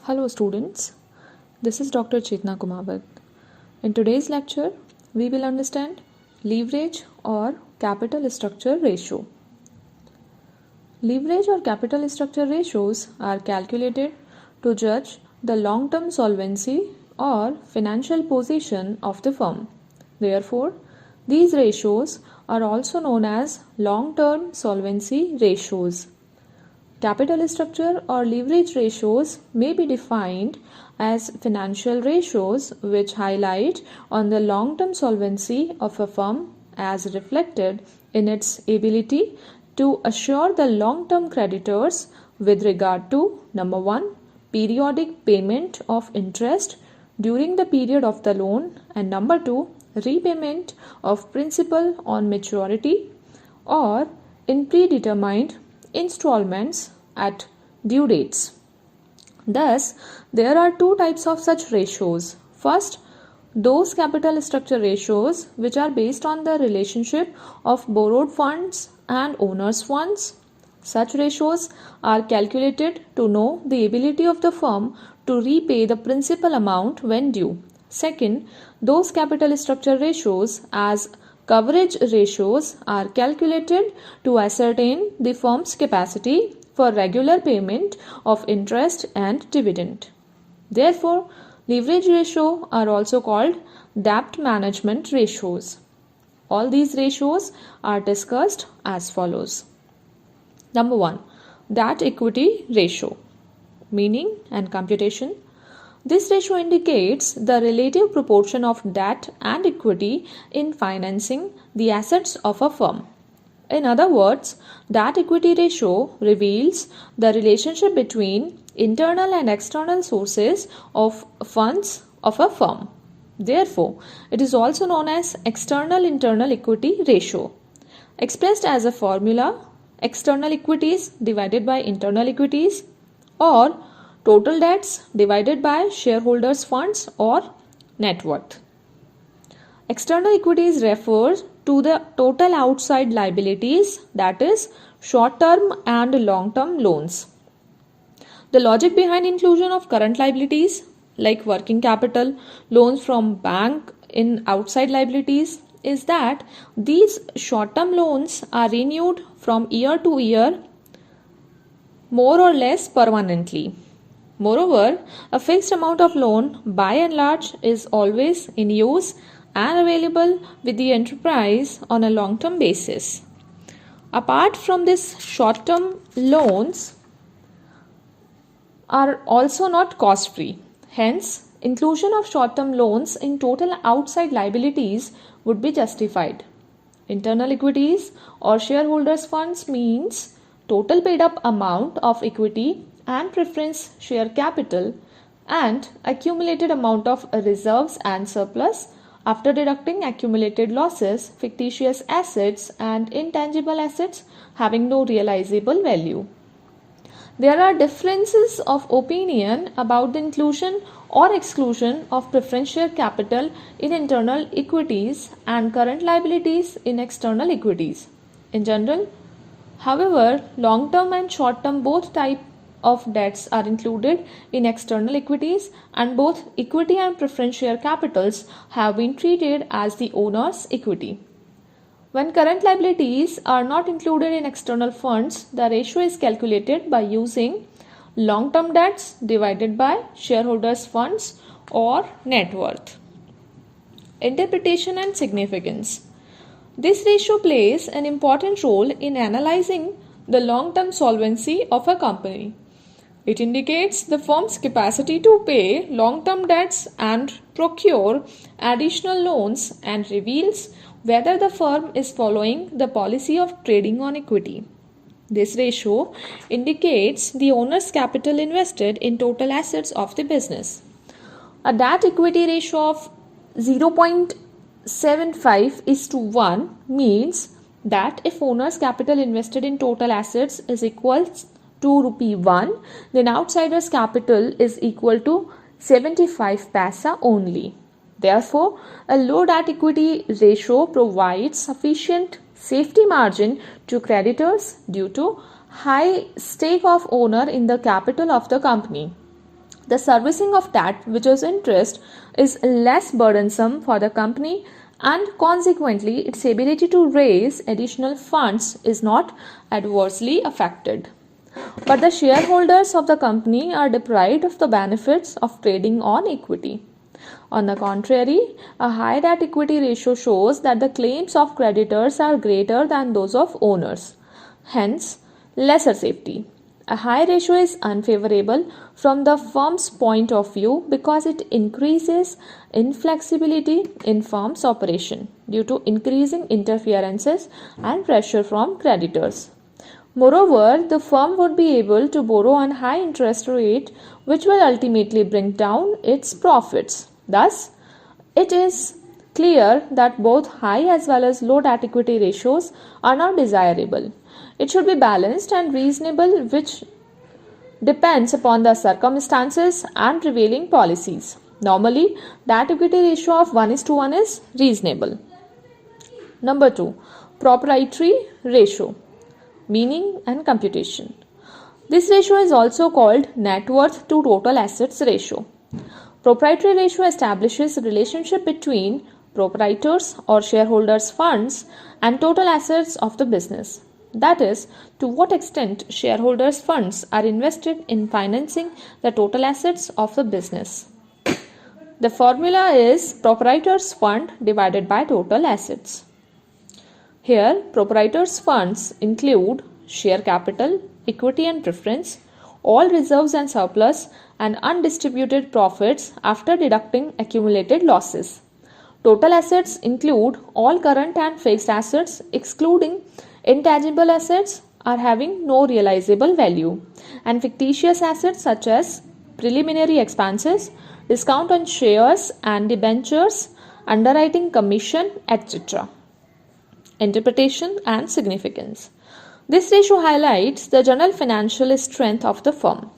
Hello students, this is Dr. Chetna Kumawat. In today's lecture, we will understand leverage or capital structure ratio. Leverage or capital structure ratios are calculated to judge the long-term solvency or financial position of the firm. Therefore, these ratios are also known as long-term solvency ratios. Capital structure or leverage ratios may be defined as financial ratios which highlight on the long-term solvency of a firm as reflected in its ability to assure the long-term creditors with regard to number 1, periodic payment of interest during the period of the loan, and number 2, repayment of principal on maturity or in predetermined installments at due dates. Thus, there are two types of such ratios. First, those capital structure ratios which are based on the relationship of borrowed funds and owners' funds. Such ratios are calculated to know the ability of the firm to repay the principal amount when due. Second, those capital structure ratios as coverage ratios are calculated to ascertain the firm's capacity for regular payment of interest and dividend. Therefore, leverage ratio are also called debt management ratios. All these ratios are discussed as follows. Number 1, debt equity ratio. Meaning and computation. This ratio indicates the relative proportion of debt and equity in financing the assets of a firm. In other words, debt equity ratio reveals the relationship between internal and external sources of funds of a firm. Therefore, it is also known as external internal equity ratio. Expressed as a formula, external equities divided by internal equities, or total debts divided by shareholders' funds or net worth. External equities refers to the total outside liabilities, that is, short-term and long-term loans. The logic behind inclusion of current liabilities like working capital, loans from bank in outside liabilities is that these short-term loans are renewed from year to year more or less permanently. Moreover, a fixed amount of loan by and large is always in use and available with the enterprise on a long-term basis. Apart from this, short-term loans are also not cost-free. Hence, inclusion of short-term loans in total outside liabilities would be justified. Internal equities or shareholders' funds means total paid-up amount of equity and preference share capital and accumulated amount of reserves and surplus after deducting accumulated losses, fictitious assets and intangible assets having no realizable value. There are differences of opinion about the inclusion or exclusion of preference share capital in internal equities and current liabilities in external equities. In general, however, long-term and short-term both types of debts are included in external equities, and both equity and preference share capitals have been treated as the owner's equity. When current liabilities are not included in external funds, the ratio is calculated by using long-term debts divided by shareholders' funds or net worth. Interpretation and significance. This ratio plays an important role in analyzing the long-term solvency of a company. It indicates the firm's capacity to pay long-term debts and procure additional loans and reveals whether the firm is following the policy of trading on equity. This ratio indicates the owner's capital invested in total assets of the business. A debt equity ratio of 0.75:1 means that if owner's capital invested in total assets is equal to rupee 1, then outsider's capital is equal to 75 paisa only. Therefore, a low debt equity ratio provides sufficient safety margin to creditors due to high stake of owner in the capital of the company. The servicing of debt, which is interest, is less burdensome for the company, and consequently its ability to raise additional funds is not adversely affected. But the shareholders of the company are deprived of the benefits of trading on equity. On the contrary, a high debt equity ratio shows that the claims of creditors are greater than those of owners, hence, lesser safety. A high ratio is unfavorable from the firm's point of view because it increases inflexibility in firm's operation due to increasing interferences and pressure from creditors. Moreover, the firm would be able to borrow on high interest rate, which will ultimately bring down its profits. Thus, it is clear that both high as well as low debt equity ratios are not desirable. It should be balanced and reasonable, which depends upon the circumstances and prevailing policies. Normally, debt equity ratio of 1:1 is reasonable. Number 2, proprietary ratio. Meaning and computation. This ratio is also called net worth to total assets ratio. Proprietary ratio establishes a relationship between proprietors or shareholders' funds and total assets of the business. That is, to what extent shareholders' funds are invested in financing the total assets of the business. The formula is proprietors' fund divided by total assets. Here, proprietors' funds include share capital, equity and preference, all reserves and surplus, and undistributed profits after deducting accumulated losses. Total assets include all current and fixed assets, excluding intangible assets are having no realizable value, and fictitious assets such as preliminary expenses, discount on shares and debentures, underwriting commission, etc. Interpretation and significance. This ratio highlights the general financial strength of the firm.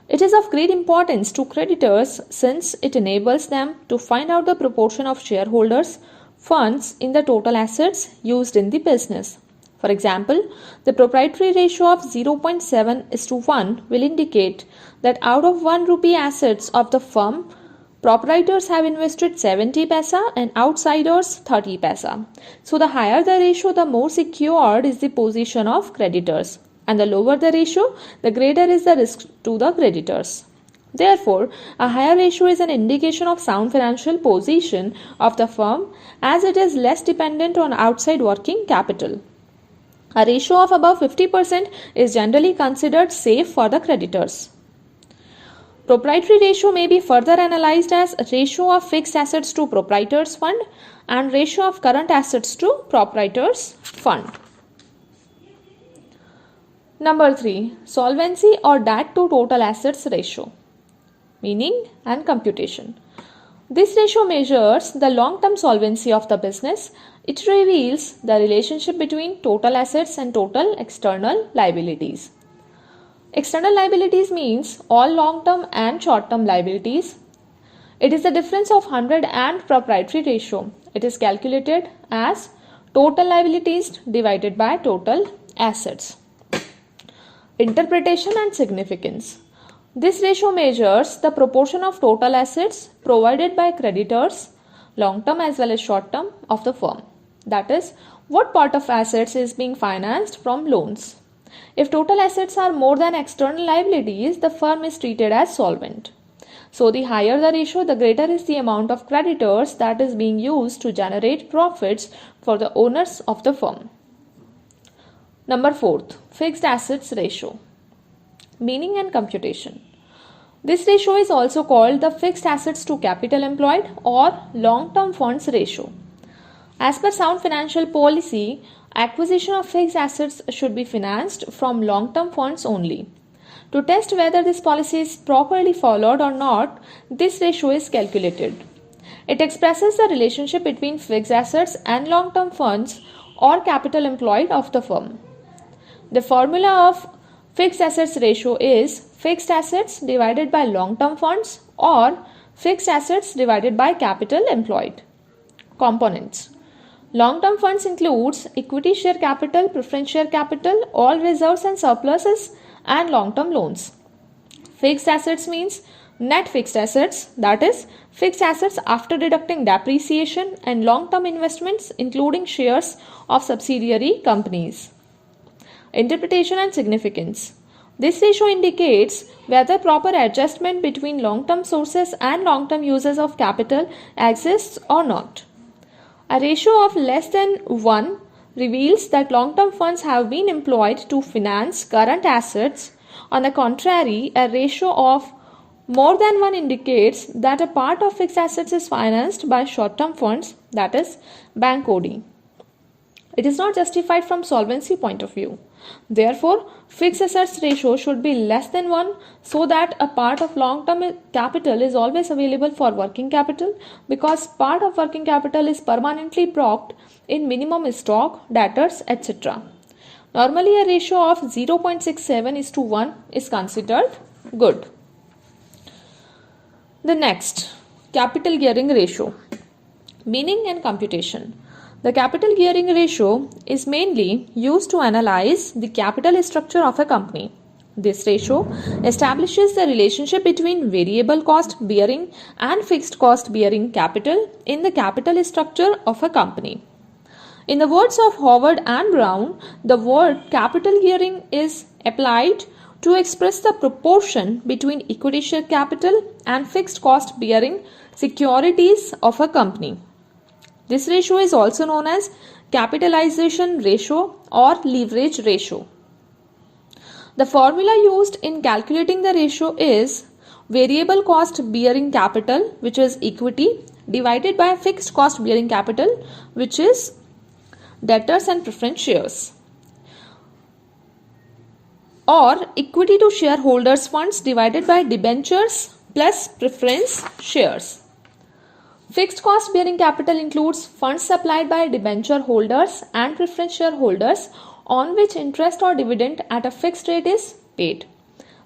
It is of great importance to creditors since it enables them to find out the proportion of shareholders' funds in the total assets used in the business. For example, the proprietary ratio of 0.7:1 will indicate that out of 1 rupee assets of the firm, proprietors have invested 70 paisa and outsiders 30 paisa. So the higher the ratio, the more secured is the position of creditors, and the lower the ratio, the greater is the risk to the creditors. Therefore, a higher ratio is an indication of sound financial position of the firm as it is less dependent on outside working capital. A ratio of above 50% is generally considered safe for the creditors. Proprietary ratio may be further analyzed as ratio of fixed assets to proprietors fund and ratio of current assets to proprietors fund. Number 3, solvency or debt to total assets ratio. Meaning and computation. This ratio measures the long-term solvency of the business. It reveals the relationship between total assets and total external liabilities. External liabilities means all long-term and short-term liabilities. It is the difference of 100 and proprietary ratio. It is calculated as total liabilities divided by total assets. Interpretation and significance. This ratio measures the proportion of total assets provided by creditors, long-term as well as short-term, of the firm. That is, what part of assets is being financed from loans. If total assets are more than external liabilities, the firm is treated as solvent. So the higher the ratio, the greater is the amount of creditors that is being used to generate profits for the owners of the firm. Number 4, fixed assets ratio. Meaning and computation. This ratio is also called the fixed assets to capital employed or long-term funds ratio. As per sound financial policy, acquisition of fixed assets should be financed from long-term funds only. To test whether this policy is properly followed or not, this ratio is calculated. It expresses the relationship between fixed assets and long-term funds or capital employed of the firm. The formula of fixed assets ratio is fixed assets divided by long-term funds or fixed assets divided by capital employed. Components. Long-term funds includes equity share capital, preference share capital, all reserves and surpluses, and long-term loans. fixed assets means net fixed assets, that is, fixed assets after deducting depreciation and long-term investments including shares of subsidiary companies. Interpretation and significance. This ratio indicates whether proper adjustment between long-term sources and long-term uses of capital exists or not. A ratio of less than 1 reveals that long-term funds have been employed to finance current assets. On the contrary, a ratio of more than 1 indicates that a part of fixed assets is financed by short-term funds, that is, bank OD. It is not justified from solvency point of view. Therefore, fixed assets ratio should be less than 1 so that a part of long-term capital is always available for working capital, because part of working capital is permanently propped in minimum stock, debtors, etc. Normally, a ratio of 0.67:1 is considered good. The next, capital gearing ratio. Meaning and computation. The capital gearing ratio is mainly used to analyze the capital structure of a company. This ratio establishes the relationship between variable cost bearing and fixed cost bearing capital in the capital structure of a company. In the words of Howard and Brown, the word capital gearing is applied to express the proportion between equity share capital and fixed cost bearing securities of a company. This ratio is also known as capitalization ratio or leverage ratio. The formula used in calculating the ratio is variable cost bearing capital, which is equity, divided by fixed cost bearing capital, which is debtors and preference shares, or equity to shareholders funds divided by debentures plus preference shares. Fixed cost bearing capital includes funds supplied by debenture holders and preference shareholders on which interest or dividend at a fixed rate is paid.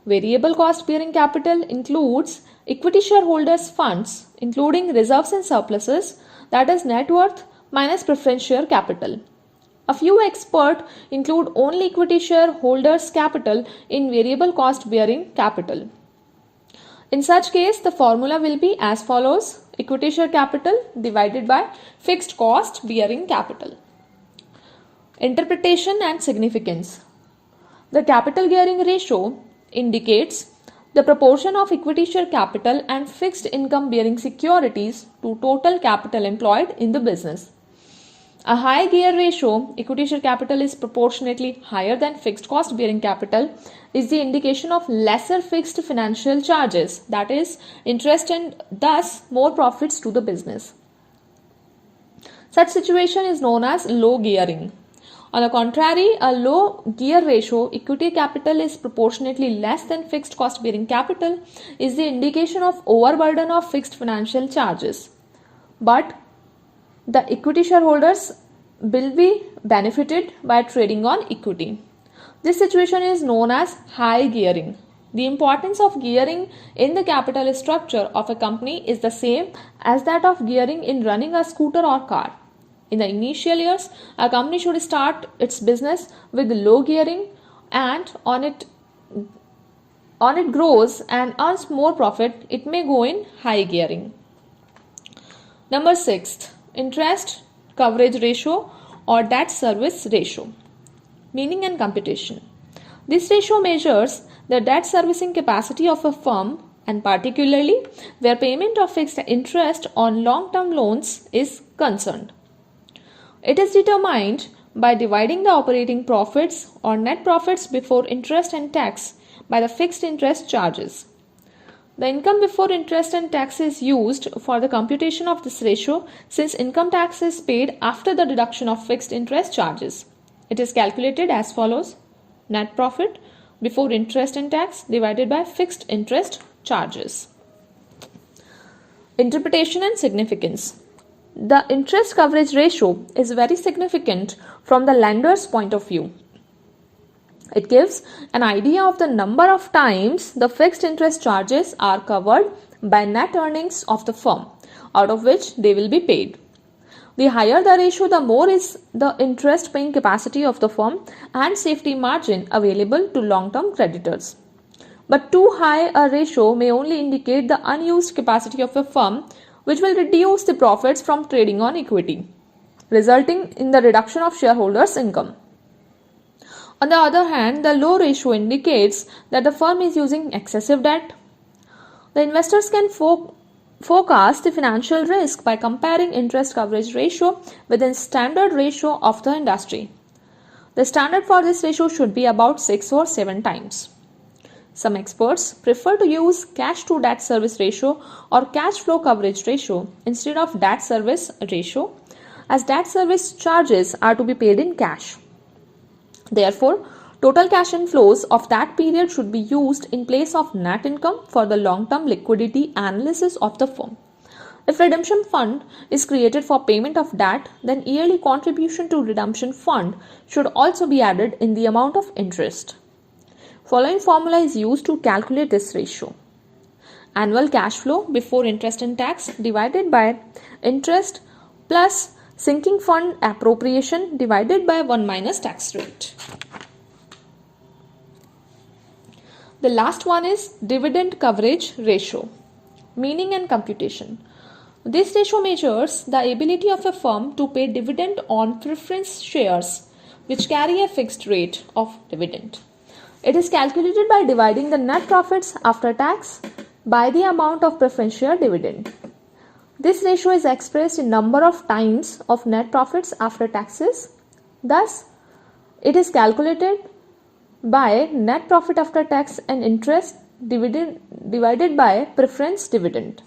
Variable cost bearing capital includes equity shareholders funds including reserves and surpluses, that is net worth minus preference share capital. A few experts include only equity shareholders capital in variable cost bearing capital. In such case, the formula will be as follows: equity share capital divided by fixed cost bearing capital. Interpretation and significance. The capital gearing ratio indicates the proportion of equity share capital and fixed income bearing securities to total capital employed in the business. A high gear ratio, equity share capital is proportionately higher than fixed cost bearing capital, is the indication of lesser fixed financial charges, that is, interest, and thus more profits to the business. Such situation is known as low gearing. On the contrary, a low gear ratio, equity capital is proportionately less than fixed cost bearing capital, is the indication of overburden of fixed financial charges. But the equity shareholders will be benefited by trading on equity. This situation is known as high gearing. The importance of gearing in the capital structure of a company is the same as that of gearing in running a scooter or car. In the initial years, a company should start its business with low gearing, and on it grows and earns more profit, it may go in high gearing. Number 6. Interest coverage ratio or debt service ratio. Meaning and computation. This ratio measures the debt servicing capacity of a firm, and particularly where payment of fixed interest on long-term loans is concerned. It is determined by dividing the operating profits or net profits before interest and tax by the fixed interest charges. The income before interest and tax is used for the computation of this ratio, since income tax is paid after the deduction of fixed interest charges. It is calculated as follows: net profit before interest and tax divided by fixed interest charges. Interpretation and significance. The interest coverage ratio is very significant from the lender's point of view. It gives an idea of the number of times the fixed interest charges are covered by net earnings of the firm, out of which they will be paid. The higher the ratio, the more is the interest paying capacity of the firm and safety margin available to long-term creditors. but too high a ratio may only indicate the unused capacity of a firm, which will reduce the profits from trading on equity, resulting in the reduction of shareholders' income. On the other hand, the low ratio indicates that the firm is using excessive debt. The investors can forecast the financial risk by comparing interest coverage ratio with the standard ratio of the industry. The standard for this ratio should be about 6 or 7 times. Some experts prefer to use cash to debt service ratio or cash flow coverage ratio instead of debt service ratio, as debt service charges are to be paid in cash. Therefore, total cash inflows of that period should be used in place of net income for the long-term liquidity analysis of the firm. If redemption fund is created for payment of debt, then yearly contribution to redemption fund should also be added in the amount of interest. Following formula is used to calculate this ratio. Annual cash flow before interest and tax divided by interest plus sinking fund appropriation divided by 1 minus tax rate. The last one is dividend coverage ratio. Meaning and computation. This ratio measures the ability of a firm to pay dividend on preference shares which carry a fixed rate of dividend. It is calculated by dividing the net profits after tax by the amount of preference share dividend. This ratio is expressed in number of times of net profits after taxes. Thus, it is calculated by net profit after tax and interest dividend divided by preference dividend.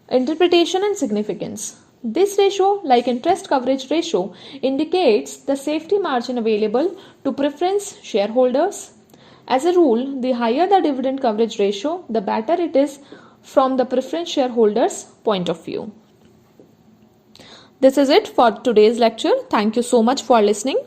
Interpretation and significance. This ratio, like interest coverage ratio, indicates the safety margin available to preference shareholders. As a rule, the higher the dividend coverage ratio, the better it is from the preference shareholders' point of view. This is it for today's lecture. Thank you so much for listening.